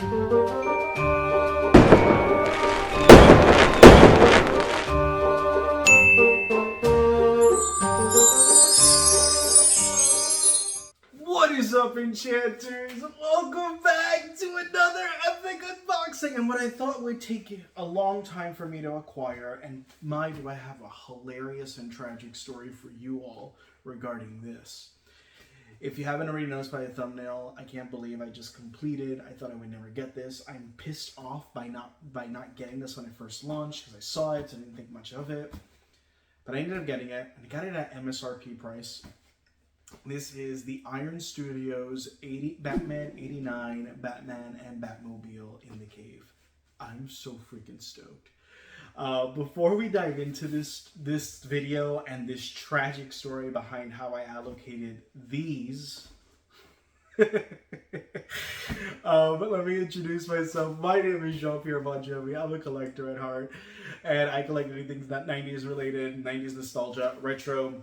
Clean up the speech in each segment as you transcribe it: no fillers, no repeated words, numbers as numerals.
What is up, enchanters? Welcome back to another epic unboxing. And what I thought would take a long time for me to acquire, and my do I have a hilarious and tragic story for you all regarding this. If you haven't already noticed by the thumbnail, I can't believe I just completed. I thought I would never get this. I'm pissed off by not getting this when it first launched because I saw it and didn't think much of it. But I ended up getting it, and I got it at MSRP price. This is the Iron Studios Batman 89 Batman and Batmobile in the Cave. I'm so freaking stoked. Before we dive into this video and this tragic story behind how I allocated these, but let me introduce myself. My name is Jean-Pierre Bon Jovi. I'm a collector at heart, and I collect anything that 90s related, 90s nostalgia, retro.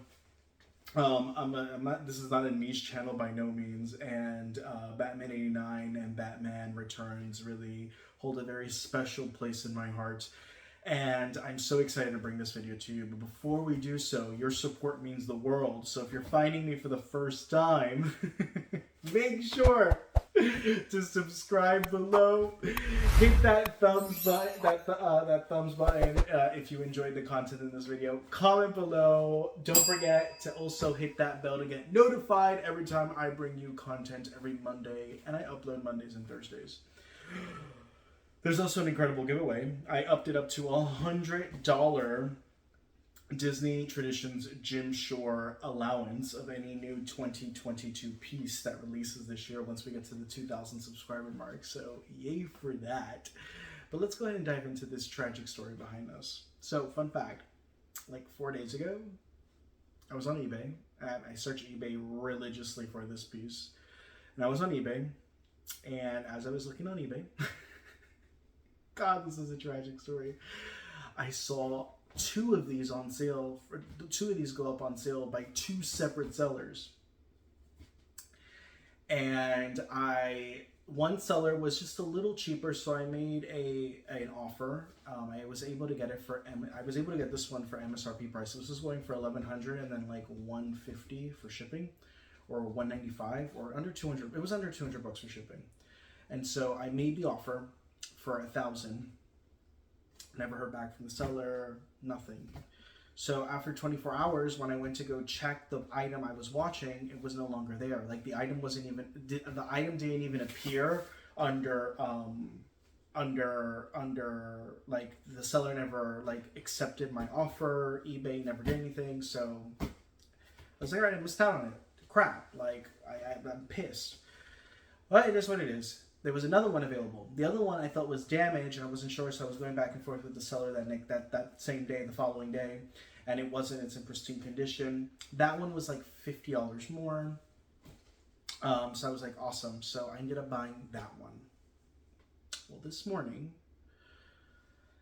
This is not a niche channel by no means, and Batman 89 and Batman Returns really hold a very special place in my heart, and I'm so excited to bring this video to you. But before we do so, your support means the world, so if you're finding me for the first time, make sure to subscribe below, hit that thumbs button, that thumbs button if you enjoyed the content in this video. Comment below. Don't forget to also hit that bell to get notified every time I bring you content every Monday, and I upload Mondays and Thursdays. There's also an incredible giveaway. I upped it up to $100 Disney Traditions Jim Shore allowance of any new 2022 piece that releases this year once we get to the 2,000 subscriber mark. So yay for that. But let's go ahead and dive into this tragic story behind us. So fun fact, like 4 days ago, I was on eBay. I searched eBay religiously for this piece. And I was on eBay. And as I was looking on eBay, God, this is a tragic story. I saw two of these on sale. Two of these go up on sale by two separate sellers, and one seller was just a little cheaper, so I made an offer. I was able to get it this one for MSRP price. This was going for $1,100 and then like $150 for shipping, or $195, or under $200. It was under $200 for shipping, and so I made the offer for $1,000. Never heard back from the seller, nothing. So after 24 hours, when I went to go check the item I was watching, it was no longer there. Like the item didn't even appear under like the seller never like accepted my offer. eBay never did anything. So I was like, all right, I missed out on it. Crap. Like I'm pissed. But it is what it is. There was another one available. The other one I thought was damaged, and I wasn't sure, so I was going back and forth with the seller that same day, the following day, and it wasn't. It's in pristine condition. That one was like $50 more. So I was like, awesome. So I ended up buying that one. Well, this morning,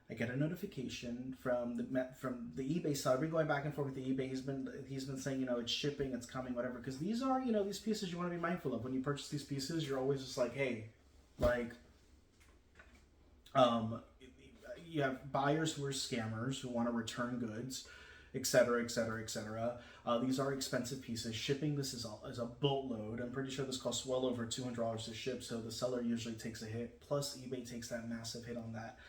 I get a notification from the eBay seller. I've been going back and forth with the eBay. He's been saying, you know, it's shipping, it's coming, whatever. Because these are, you know, these pieces you want to be mindful of. When you purchase these pieces, you're always just like, hey, like, you have buyers who are scammers who want to return goods, etc., etc., etc. These are expensive pieces. Shipping this is a boatload. I'm pretty sure this costs well over $200 to ship. So the seller usually takes a hit. Plus, eBay takes that massive hit on that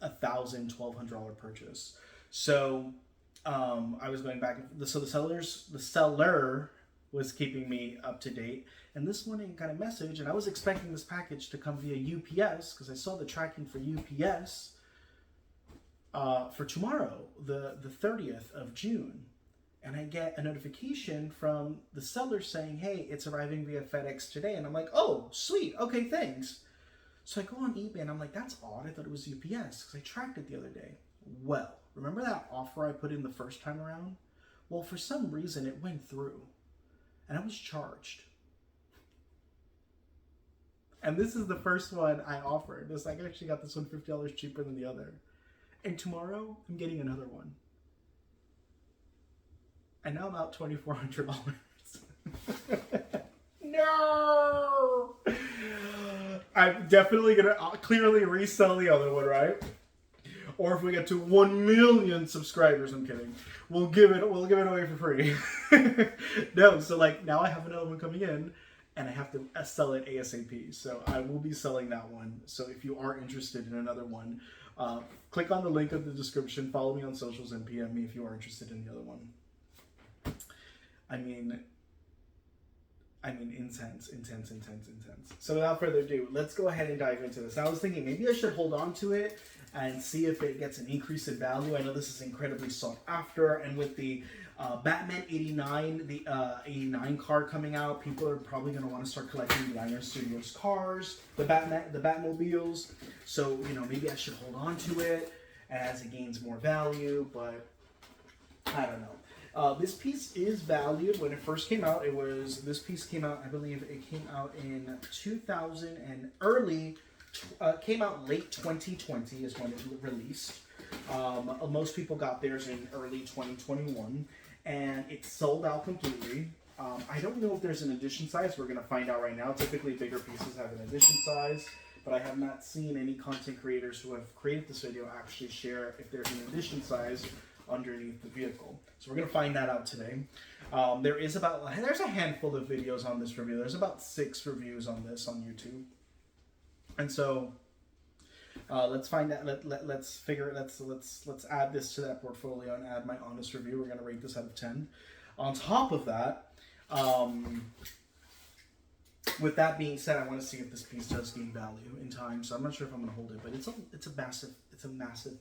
$1,000, $1,200 purchase. So I was going back. So the seller was keeping me up to date. And this morning got a message, and I was expecting this package to come via UPS because I saw the tracking for UPS for tomorrow, the 30th of June. And I get a notification from the seller saying, hey, it's arriving via FedEx today. And I'm like, oh, sweet. Okay, thanks. So I go on eBay, and I'm like, that's odd. I thought it was UPS because I tracked it the other day. Well, remember that offer I put in the first time around? Well, for some reason, it went through, and I was charged. And this is the first one I offered. I actually got this one $50 cheaper than the other. And tomorrow, I'm getting another one. And now I'm out $2,400. No! I'm definitely gonna clearly resell the other one, right? Or if we get to 1 million subscribers, I'm kidding. We'll give it away for free. No, so like now I have another one coming in, and I have to sell it ASAP. So I will be selling that one. So if you are interested in another one, click on the link in the description. Follow me on socials and PM me if you are interested in the other one. I mean, intense. So without further ado, let's go ahead and dive into this. Now, I was thinking maybe I should hold on to it and see if it gets an increase in value. I know this is incredibly sought after, and with the Batman 89, the 89 car coming out, people are probably going to want to start collecting the Iron Studios cars, the Batmobiles. So, you know, maybe I should hold on to it as it gains more value, but I don't know. This piece is valued. When it first came out, this piece came out, I believe it came out in 2000 and came out late 2020 is when it released. Most people got theirs in early 2021, and it sold out completely. I don't know if there's an edition size. We're going to find out right now. Typically, bigger pieces have an edition size, but I have not seen any content creators who have created this video actually share if there's an edition size underneath the vehicle. So we're going to find that out today. There's a handful of videos on this review. There's about 6 reviews on this on YouTube. And so let's find out. Let's add this to that portfolio and add my honest review. We're going to rate this out of 10. On top of that, with that being said, I want to see if this piece does gain value in time. So I'm not sure if I'm going to hold it, but it's a massive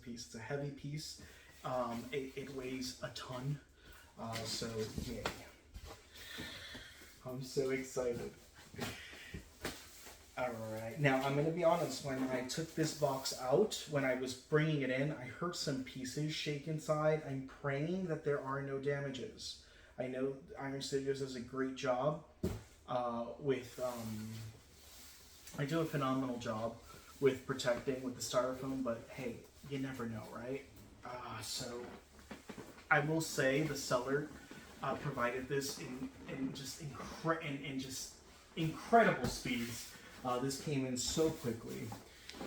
piece. It's a heavy piece. It weighs a ton. So yay! I'm so excited. Alright, now I'm going to be honest, when I took this box out, when I was bringing it in, I heard some pieces shake inside. I'm praying that there are no damages. I know Iron Studios does a great job I do a phenomenal job with protecting with the styrofoam, but hey, you never know, right? So I will say the seller provided this in just incredible speeds. This came in so quickly.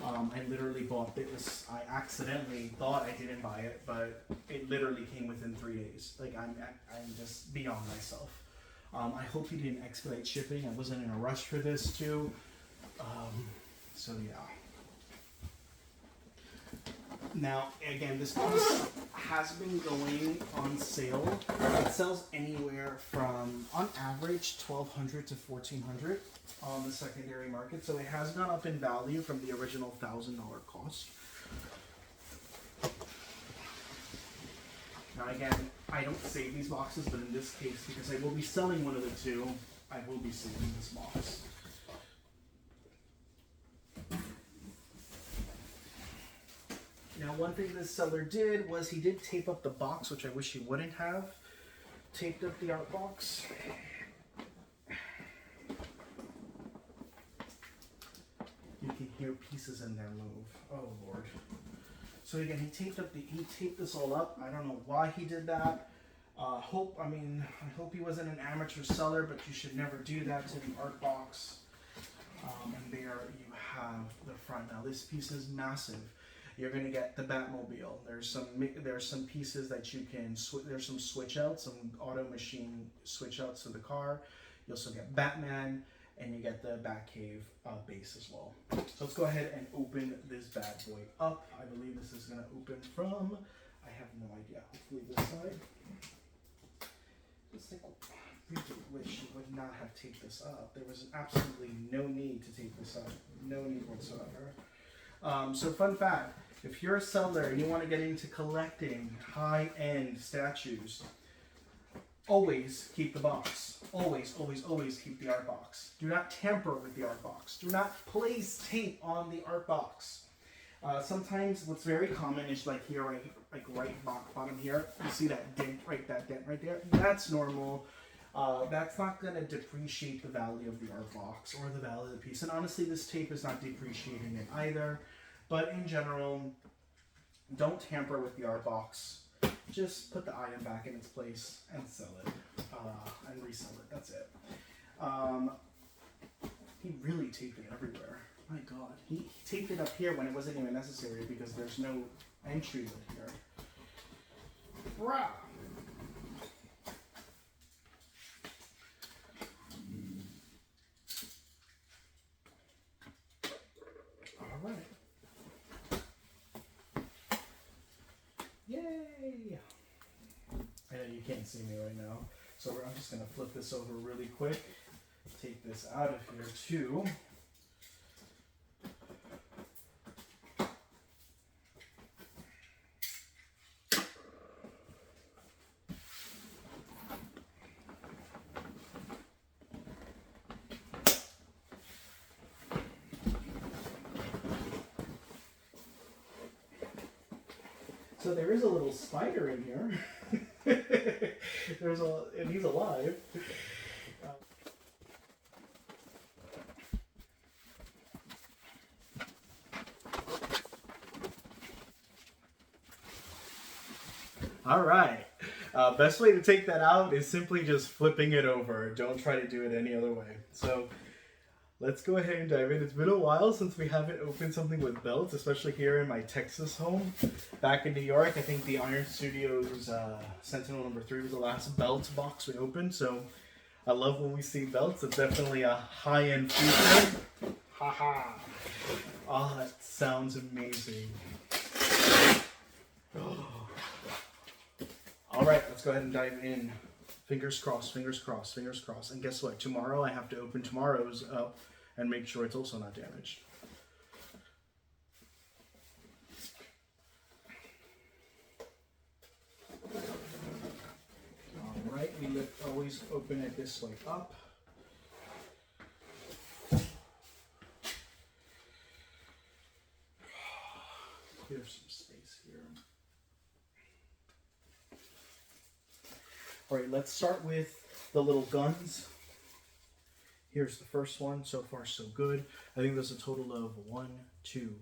I literally bought this. I accidentally thought I didn't buy it, but it literally came within 3 days. Like I'm just beyond myself. I hope he didn't expedite shipping. I wasn't in a rush for this too. So yeah. Now again, this piece has been going on sale. It sells anywhere from, on average, $1,200 to $1,400 on the secondary market. So it has gone up in value from the original $1,000 cost. Now again, I don't save these boxes, but in this case, because I will be selling one of the two, I will be saving this box. Now, one thing this seller did was he did tape up the box, which I wish he wouldn't have. Taped up the art box. You can hear pieces in there move. Oh Lord. So again, he taped this all up. I don't know why he did that. I hope he wasn't an amateur seller, but you should never do that to the art box. And there you have the front. Now this piece is massive. You're going to get the Batmobile. There's some pieces that you can there's some switch outs, some auto machine switch outs to the car. You also get Batman, and you get the Batcave base as well. So let's go ahead and open this bad boy up. I believe this is going to open from, I have no idea, hopefully this side. It's like, I really wish you would not have taped this up. There was absolutely no need to tape this up. No need whatsoever. So fun fact, if you're a seller and you want to get into collecting high-end statues, always keep the box. Always keep the art box. Do not tamper with the art box. Do not place tape on the art box. Sometimes what's very common is like here, right bottom here, you see that dent right there? That's normal. That's not going to depreciate the value of the art box or the value of the piece. And honestly, this tape is not depreciating it either. But in general, don't tamper with the art box. Just put the item back in its place and sell it. And resell it. That's it. He really taped it everywhere. My God. He taped it up here when it wasn't even necessary because there's no entry lid here. Rah! All right. Yay! I know you can't see me right now, so I'm just going to flip this over really quick. Take this out of here too. So there is a little spider in here. And he's alive. All right. Best way to take that out is simply just flipping it over. Don't try to do it any other way. So let's go ahead and dive in. It's been a while since we haven't opened something with belts, especially here in my Texas home. Back in New York, I think the Iron Studios Sentinel number 3 was the last belt box we opened. So I love when we see belts. It's definitely a high-end feature. Haha. Oh, that sounds amazing. All right, let's go ahead and dive in. Fingers crossed, fingers crossed, fingers crossed. And guess what? Tomorrow I have to open tomorrow's up and make sure it's also not damaged. All right, we always open it this way up. Clear some space here. All right, let's start with the little guns. Here's the first one. So far, so good. I think there's a total of 1, 2,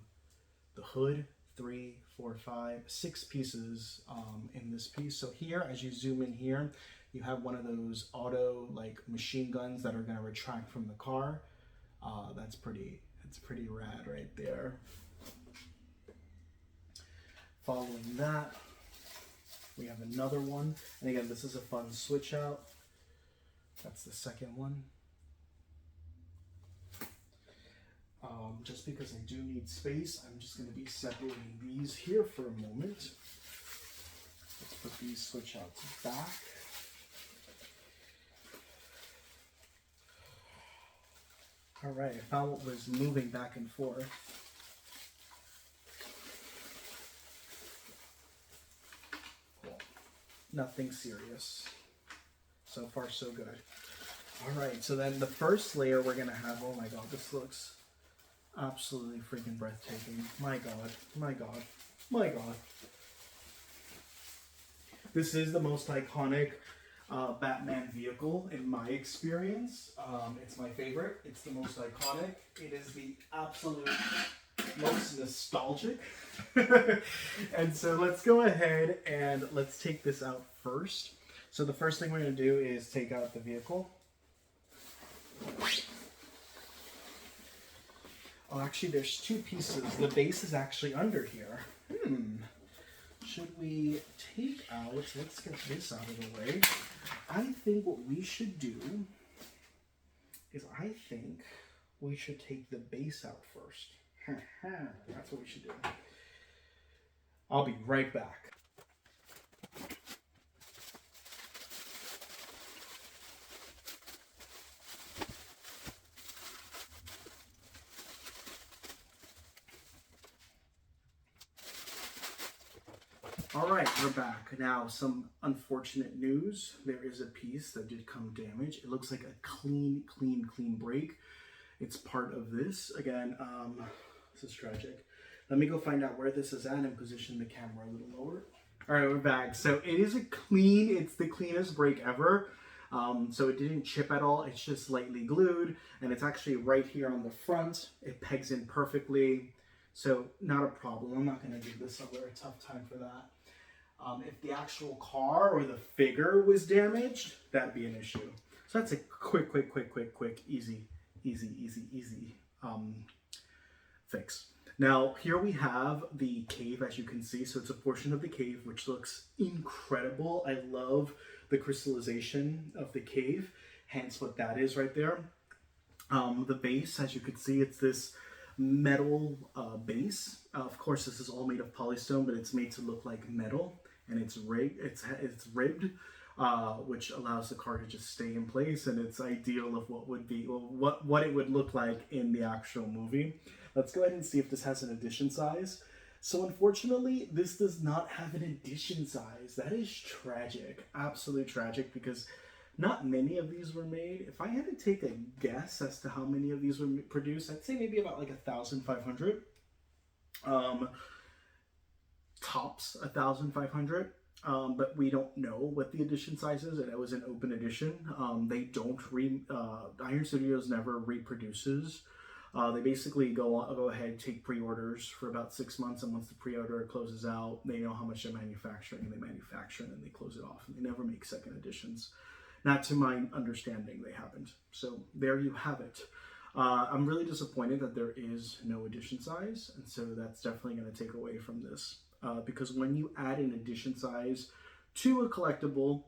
the hood, 3, 4, 5, 6 pieces in this piece. So here, as you zoom in here, you have one of those auto like machine guns that are going to retract from the car. That's pretty rad right there. Following that, we have another one, and again, this is a fun switch out. That's the second one. Just because I do need space, I'm just going to be separating these here for a moment. Let's put these switch outs back. All right, I found what was moving back and forth. Nothing serious. So far, so good. All right, so then the first layer we're gonna have, oh my God, this looks absolutely freaking breathtaking. My God, my God, my God. This is the most iconic Batman vehicle in my experience. It's my favorite. It's the most iconic. It is the absolute most nostalgic. And so let's go ahead and let's take this out first. So the first thing we're going to do is take out the vehicle. Oh, actually there's 2 pieces. The base is actually under here. Should we take out, let's get this out of the way. I think what we should do is I think we should take the base out first. That's what we should do. I'll be right back. All right, we're back. Now, some unfortunate news. There is a piece that did come damaged. It looks like a clean break. It's part of this. Again, this is tragic. Let me go find out where this is at and position the camera a little lower. All right, we're back. So it is it's the cleanest break ever. So it didn't chip at all. It's just lightly glued, and it's actually right here on the front. It pegs in perfectly. So not a problem. I'm not gonna give this a very tough time for that. If the actual car or the figure was damaged, that'd be an issue. So that's a quick, easy easy fix. Now, here we have the cave, as you can see. So it's a portion of the cave, which looks incredible. I love the crystallization of the cave, hence what that is right there. The base, as you can see, it's this metal base. Of course, this is all made of polystone, but it's made to look like metal, and it's ribbed, which allows the car to just stay in place, and it's ideal of what would be, well, what it would look like in the actual movie. Let's go ahead and see if this has an edition size. So unfortunately, this does not have an edition size. That is tragic, absolutely tragic, because not many of these were made. If I had to take a guess as to how many of these were produced, I'd say maybe about like 1,500. Tops 1,500. But we don't know what the edition size is, and it was an open edition. They don't Iron Studios never reproduces. They basically go ahead, take pre-orders for about 6 months, and once the pre-order closes out, they know how much they're manufacturing, and they manufacture it, and they close it off, and they never make second editions. Not to my understanding, they haven't. So there you have it. I'm really disappointed that there is no edition size, and so that's definitely going to take away from this. Because when you add an edition size to a collectible,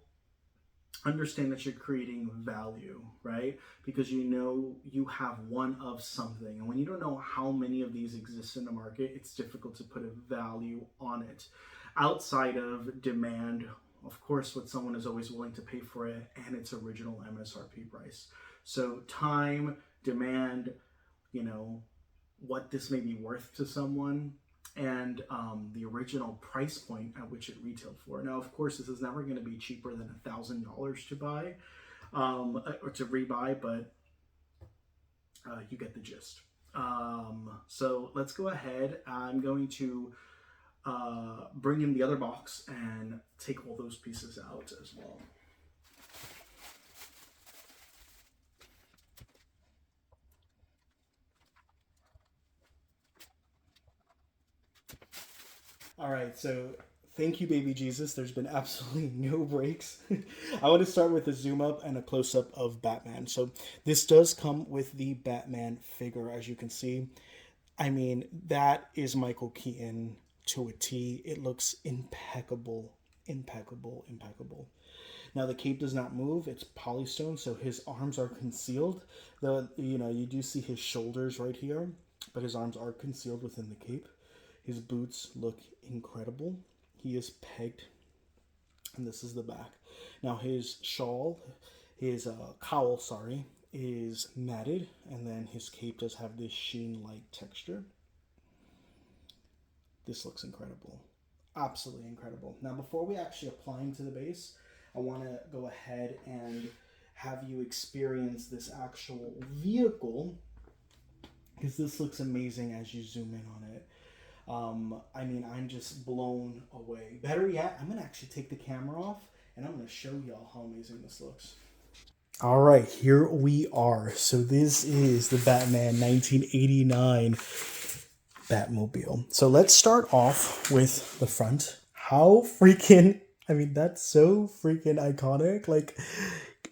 understand that you're creating value, right? Because you know you have one of something. And when you don't know how many of these exist in the market, it's difficult to put a value on it. Outside of demand, of course, what someone is always willing to pay for it, and its original MSRP price. So time, demand, you know, what this may be worth to someone, and the original price point at which it retailed for. Now, of course, this is never going to be cheaper than $1,000 to buy or to rebuy, but you get the gist. So let's go ahead. I'm going to bring in the other box and take all those pieces out as well. All right, so thank you, baby Jesus. There's been absolutely no breaks. I want to start with a zoom up and a close up of Batman. So this does come with the Batman figure, as you can see. I mean, that is Michael Keaton to a T. It looks impeccable, impeccable, impeccable. Now the cape does not move; it's polystone, so his arms are concealed. Though you do see his shoulders right here, but his arms are concealed within the cape. His boots look incredible. He is pegged, and this is the back. Now his cowl, is matted, and then his cape does have this sheen-like texture. This looks incredible. Absolutely incredible. Now before we actually apply him to the base, I want to go ahead and have you experience this actual vehicle, because this looks amazing as you zoom in on it. I mean, I'm just blown away. Better yet, I'm going to actually take the camera off, and I'm going to show y'all how amazing this looks. All right, here we are. So this is the Batman 1989 Batmobile. So let's start off with the front. How freaking, I mean, that's so freaking iconic. Like,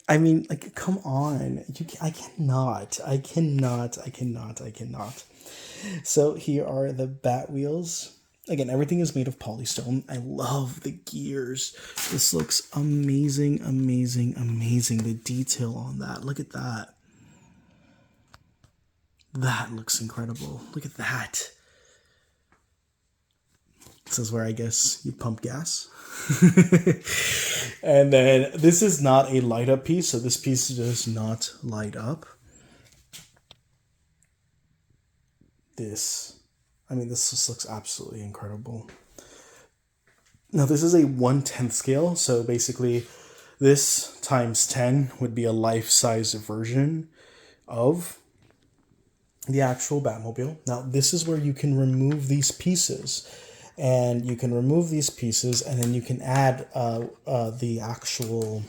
I mean, like, come on. I cannot. So here are the bat wheels. Again, everything is made of polystone. I love the gears. This looks amazing, amazing, amazing. The detail on that. Look at that. That looks incredible. Look at that. This is where I guess you pump gas. And then this is not a light up piece, so this piece does not light up. This just looks absolutely incredible. Now this is a 1/10 scale, so basically this times 10 would be a life-size version of the actual Batmobile. Now this is where you can remove these pieces, and you can remove these pieces, and then you can add the actual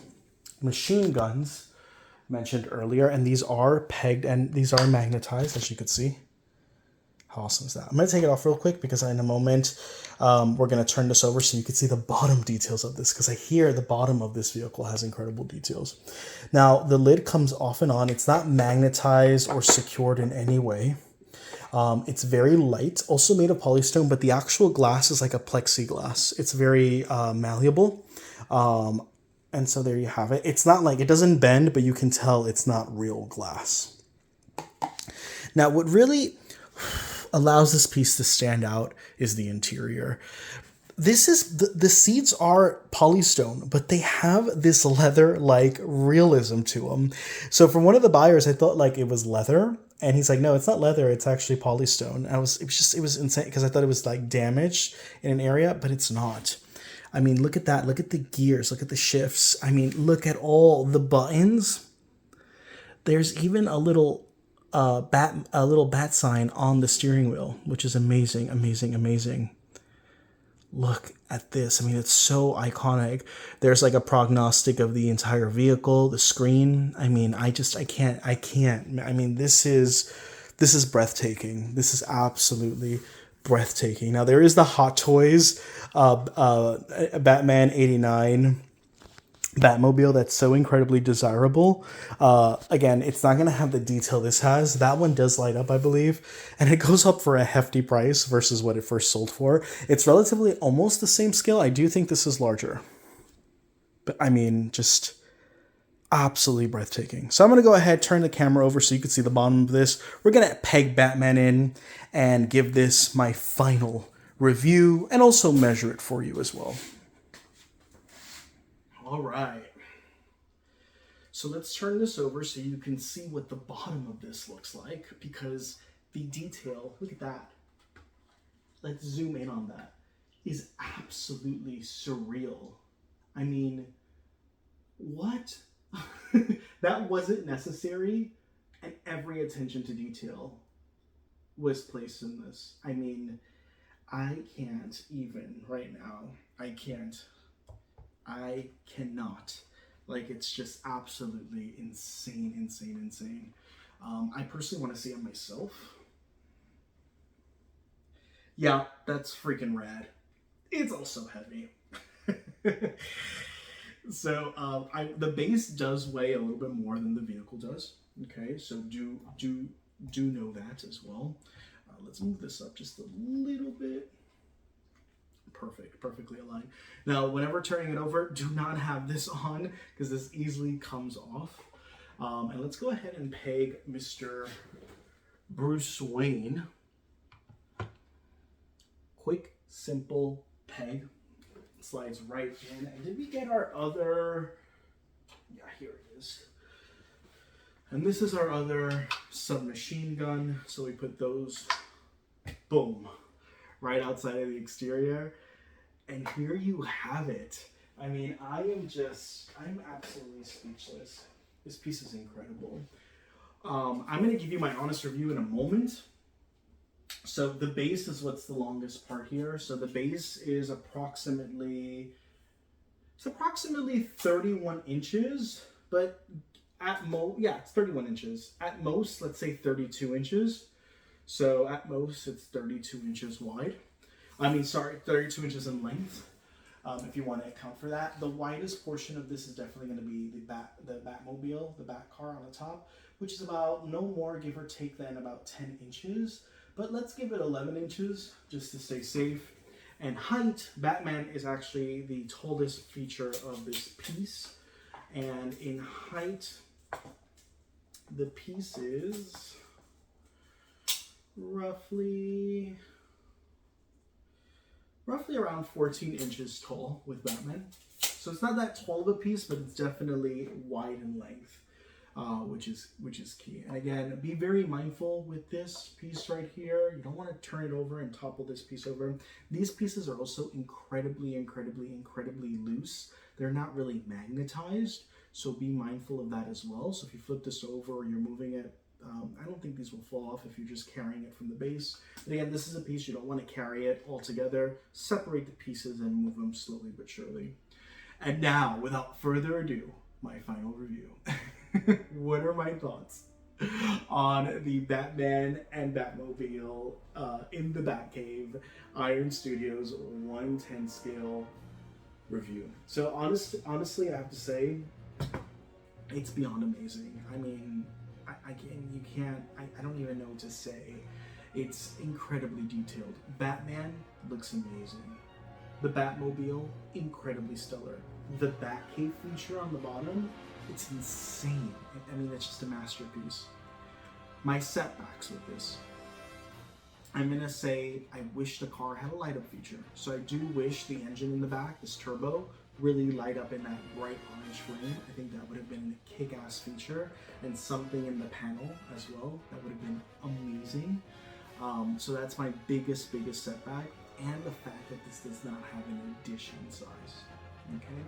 machine guns mentioned earlier, and these are pegged and these are magnetized, as you can see. How awesome is that? I'm going to take it off real quick because in a moment we're going to turn this over so you can see the bottom details of this, because I hear the bottom of this vehicle has incredible details. Now, the lid comes off and on. It's not magnetized or secured in any way. It's very light, also made of polystone, but the actual glass is like a plexiglass. It's very malleable. And so there you have it. It's not like, it doesn't bend, but you can tell it's not real glass. Now, what really allows this piece to stand out is the interior. This is the seats are polystone, but they have this leather-like realism to them. So from one of the buyers, I thought like it was leather, and he's like, "No, it's not leather. It's actually polystone." And it was insane because I thought it was like damaged in an area, but it's not. I mean, look at that. Look at the gears. Look at the shifts. I mean, look at all the buttons. There's even a little bat sign on the steering wheel, which is amazing, amazing, amazing. Look at this. I mean, it's so iconic. There's like a prognostic of the entire vehicle, the screen. I mean, I can't. I mean, this is breathtaking. This is absolutely breathtaking. Now, there is the Hot Toys Batman 89 Batmobile that's so incredibly desirable. Again, it's not going to have the detail this has. That one does light up, I believe, and it goes up for a hefty price versus what it first sold for. It's relatively almost the same scale. I do think this is larger, but I mean, just absolutely breathtaking. So I'm going to go ahead, turn the camera over so you can see the bottom of this. We're going to peg Batman in and give this my final review and also measure it for you as well. All right, so let's turn this over so you can see what the bottom of this looks like, because the detail, look at that. Let's zoom in on that. Is absolutely surreal. I mean, what? That wasn't necessary, and every attention to detail was placed in this. I mean, I can't even right now. I cannot. Like, it's just absolutely insane, insane, insane. I personally want to see it myself. Yeah, that's freaking rad. It's also heavy. So the base does weigh a little bit more than the vehicle does. Okay, so do know that as well. Let's move this up just a little bit. Perfect, perfectly aligned. Now, whenever turning it over, do not have this on because this easily comes off. And let's go ahead and peg Mr. Bruce Wayne. Quick, simple peg. Slides right in. And did we get our other? Yeah, here it is. And this is our other submachine gun. So we put those, boom, right outside of the exterior. And here you have it. I mean, I'm absolutely speechless. This piece is incredible. I'm going to give you my honest review in a moment. So the base is what's the longest part here. So the base is approximately 31 inches, but at most, yeah, it's 31 inches. At most, let's say 32 inches. So at most, it's 32 inches wide. 32 inches in length, if you want to account for that. The widest portion of this is definitely going to be the Batmobile, the Bat car on the top, which is about no more, give or take, than about 10 inches. But let's give it 11 inches just to stay safe. And height, Batman is actually the tallest feature of this piece. And in height, the piece is roughly around 14 inches tall with Batman. So it's not that tall of a piece, but it's definitely wide in length, which is key. And again, be very mindful with this piece right here. You don't want to turn it over and topple this piece over. These pieces are also incredibly, incredibly, incredibly loose. They're not really magnetized, so be mindful of that as well. So if you flip this over or you're moving it, I don't think these will fall off if you're just carrying it from the base. But again, this is a piece you don't want to carry it all together. Separate the pieces and move them slowly but surely. And now, without further ado, my final review. What are my thoughts? on the Batman and Batmobile in the Batcave Iron Studios 1/10 scale review. So honestly, I have to say, it's beyond amazing. I mean, I don't even know what to say. It's incredibly detailed. Batman looks amazing. The Batmobile, incredibly stellar. The Batcave feature on the bottom, it's insane. I mean, it's just a masterpiece. My setbacks with this, I'm gonna say I wish the car had a light up feature. So I do wish the engine in the back, this turbo, really light up in that bright orange flame. I think that would have been a kick-ass feature, and something in the panel as well. That would have been amazing. So that's my biggest setback, and the fact that this does not have an edition size. Okay.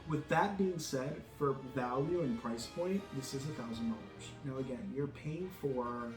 With that being said, for value and price point, this is $1,000. Now again, you're paying for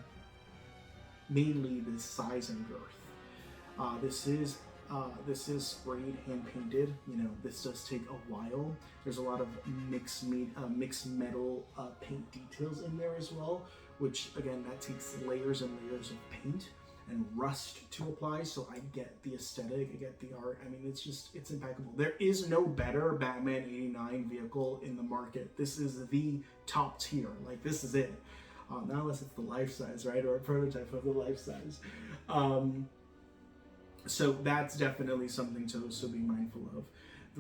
mainly the size and girth. This is sprayed, hand painted. You know, this does take a while. There's a lot of mixed metal paint details in there as well, which again, that takes layers and layers of paint and rust to apply. So I get the aesthetic, I get the art. I mean, it's impeccable. There is no better Batman 89 vehicle in the market. This is the top tier. Like, this is it. Not unless it's the life size, right? Or a prototype of the life size. So that's definitely something to also be mindful of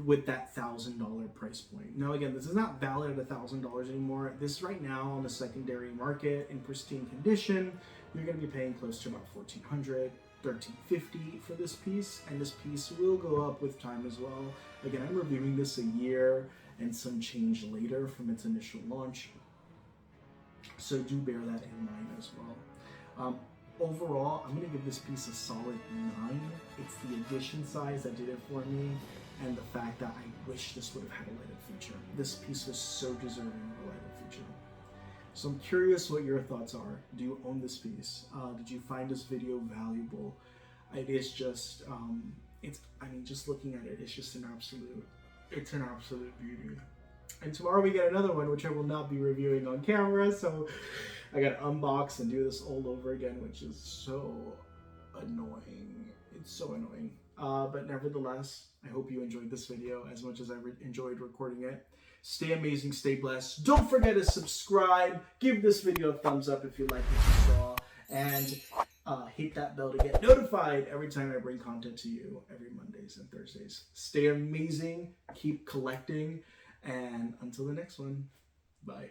with that $1,000 price point. Now again, this is not valid at $1,000 anymore. This right now on the secondary market in pristine condition, you're going to be paying close to about $1,400, $1,350 for this piece, and this piece will go up with time as well. Again, I'm reviewing this a year and some change later from its initial launch, so do bear that in mind as well. Overall, I'm going to give this piece a solid 9. It's the edition size that did it for me, and the fact that I wish this would have had a light-up feature. This piece was so deserving of a light-up feature. So I'm curious what your thoughts are. Do you own this piece? Did you find this video valuable? It is just, I mean, just looking at it, it's just an absolute beauty. And tomorrow we get another one, which I will not be reviewing on camera, so I gotta unbox and do this all over again, which is so annoying. It's so annoying. But nevertheless, I hope you enjoyed this video as much as I enjoyed recording it. Stay amazing, stay blessed. Don't forget to subscribe. Give this video a thumbs up if you like what you saw. And hit that bell to get notified every time I bring content to you every Mondays and Thursdays. Stay amazing, keep collecting, and until the next one, bye.